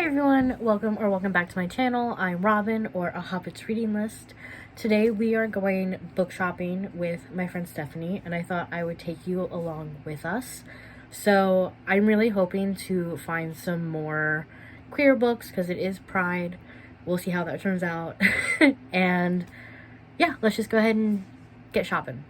everyone, welcome back to my channel. I'm Robin, or A Hobbit's Reading List. Today we are going book shopping with my friend Stephanie, and I thought I would take you along with us. So I'm really hoping to find some more queer books because it is Pride. We'll see how that turns out. And yeah, let's just go ahead and get shopping.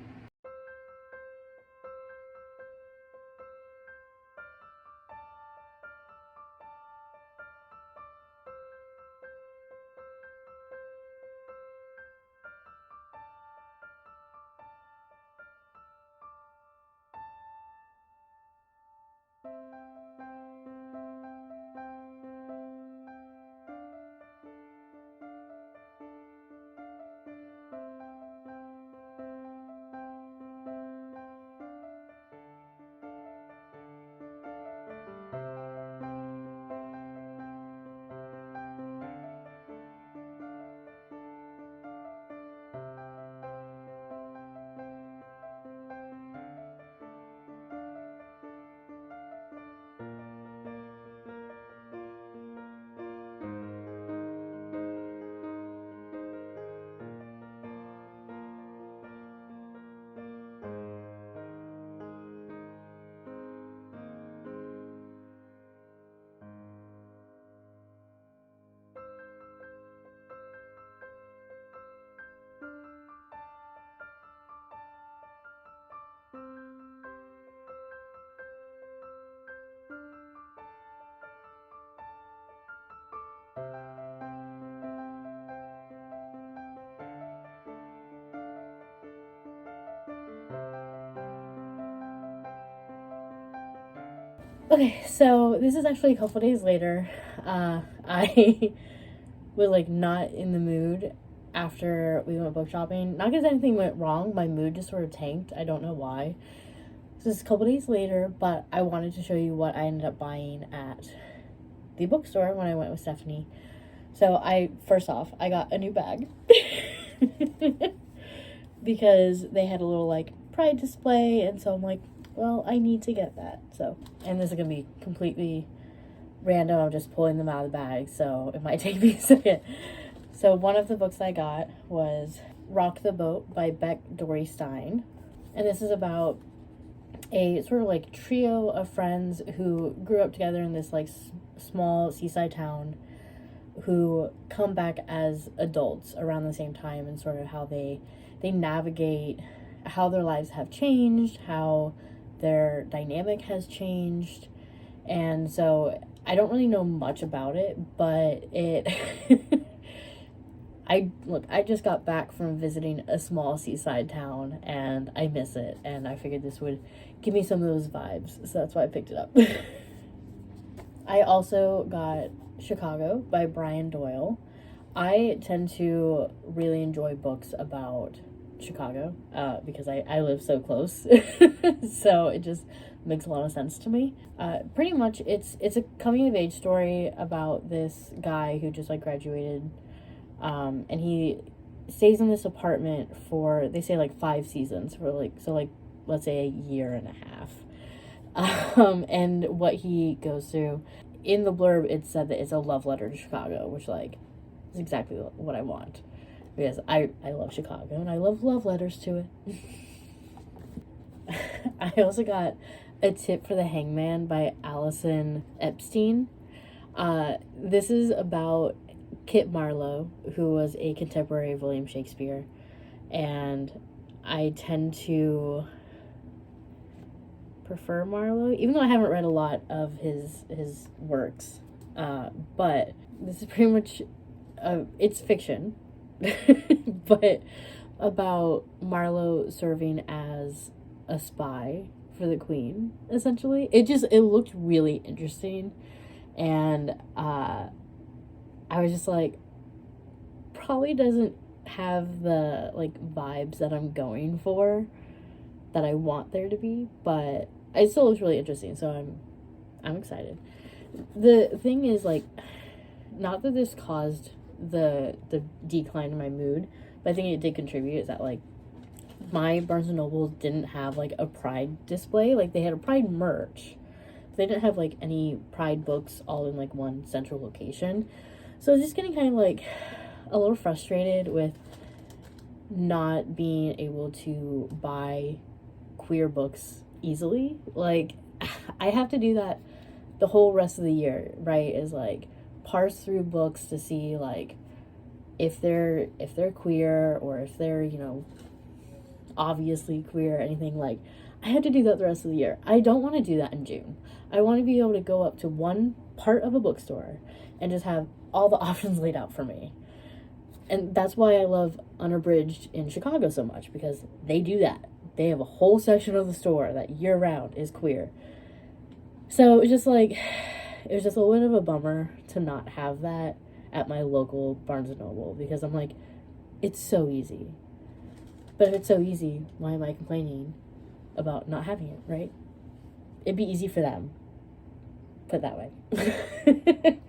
Okay, so this is actually a couple days later. I was like not in the mood after we went book shopping. Not because anything went wrong, my mood just sort of tanked. I don't know why. So this is a couple days later, but I wanted to show you what I ended up buying at the bookstore when I went with Stephanie. So first off, I got a new bag because they had a little like Pride display, and so I'm like, well, I need to get that. So, and this is gonna be completely random. I'm just pulling them out of the bag, so it might take me a second. So one of the books I got was Rock the Boat by Beck, Dorey-Stein. And this is about a sort of like trio of friends who grew up together in this like small seaside town, who come back as adults around the same time, and sort of how they navigate how their lives have changed, how their dynamic has changed. And so I don't really know much about it, but I just got back from visiting a small seaside town and I miss it, and I figured this would give me some of those vibes, so that's why I picked it up. I also got Chicago by Doyle. I tend to really enjoy books about Chicago because I live so close. So it just makes a lot of sense to me. Pretty much it's a coming of age story about this guy who just like graduated, and he stays in this apartment for, they say, like 5 seasons, for like, so like let's say a year and a half. And what he goes through, in the blurb it said that it's a love letter to Chicago, which like is exactly what I want, because I love Chicago and I love letters to it. I also got A Tip for the Hangman by Allison, Epstein. This is about Kit Marlowe, who was a contemporary of William Shakespeare, and I tend to prefer Marlowe, even though I haven't read a lot of his works. But this is pretty much it's fiction, but about Marlowe serving as a spy for the Queen, essentially. It looked really interesting, and I was just like, probably doesn't have the like vibes that I'm going for, that I want there to be, but it still looks really interesting, so I'm excited. The thing is, like, not that this caused the decline in my mood, but I think it did contribute, is that like my Barnes & Noble didn't have like a Pride display. Like, they had a Pride merch, They didn't have, like, any Pride books all in, like, one central location. So I was just getting kind of, like, a little frustrated with not being able to buy queer books easily. Like, I have to do that the whole rest of the year, right? Is, like, parse through books to see, like, if they're queer, or if they're, you know, obviously queer or anything. Like, I have to do that the rest of the year. I don't want to do that in June. I want to be able to go up to one part of a bookstore and just have all the options laid out for me. And that's why I love Unabridged in Chicago so much, because they do that. They have a whole section of the store that year-round is queer. So it's just like, it was just a little bit of a bummer to not have that at my local Barnes & Noble, because I'm like, it's so easy. But if it's so easy, why am I complaining about not having it, right? It'd be easy for them. Put it that way.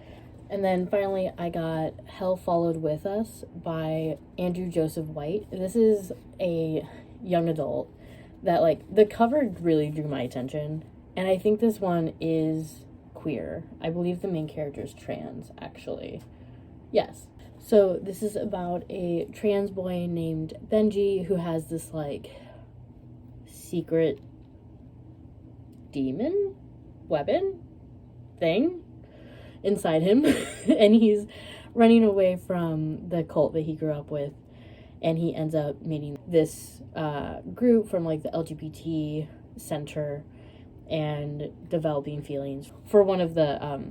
And then finally, I got Hell Followed With Us by Andrew Joseph White. This is a young adult that, like, the cover really drew my attention. And I think this one is queer. I believe the main character is trans, actually. Yes. So this is about a trans boy named Benji who has this, like, secret demon weapon thing inside him. And he's running away from the cult that he grew up with. And he ends up meeting this group from, like, the LGBT center and developing feelings for one of the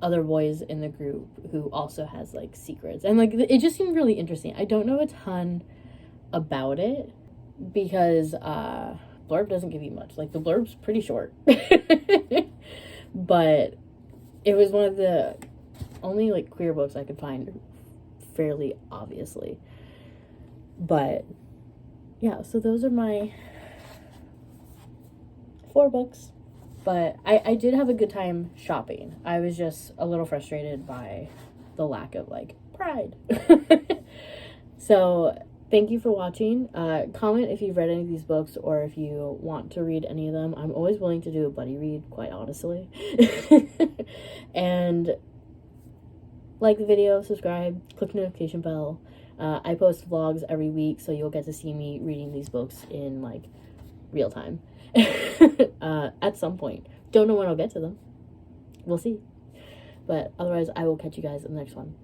other boys in the group who also has, like, secrets. And, like, it just seemed really interesting. I don't know a ton about it because blurb doesn't give you much. Like, the blurb's pretty short. But it was one of the only, like, queer books I could find fairly obviously. But yeah, so those are my 4 books. But I did have a good time shopping. I was just a little frustrated by the lack of, like, Pride. So thank you for watching. Comment if you've read any of these books or if you want to read any of them. I'm always willing to do a buddy read, quite honestly. And like the video, subscribe, click the notification bell. I post vlogs every week, so you'll get to see me reading these books in, like, real time. At some point. Don't know when I'll get to them. We'll see. But otherwise, I will catch you guys in the next one.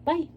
Bye!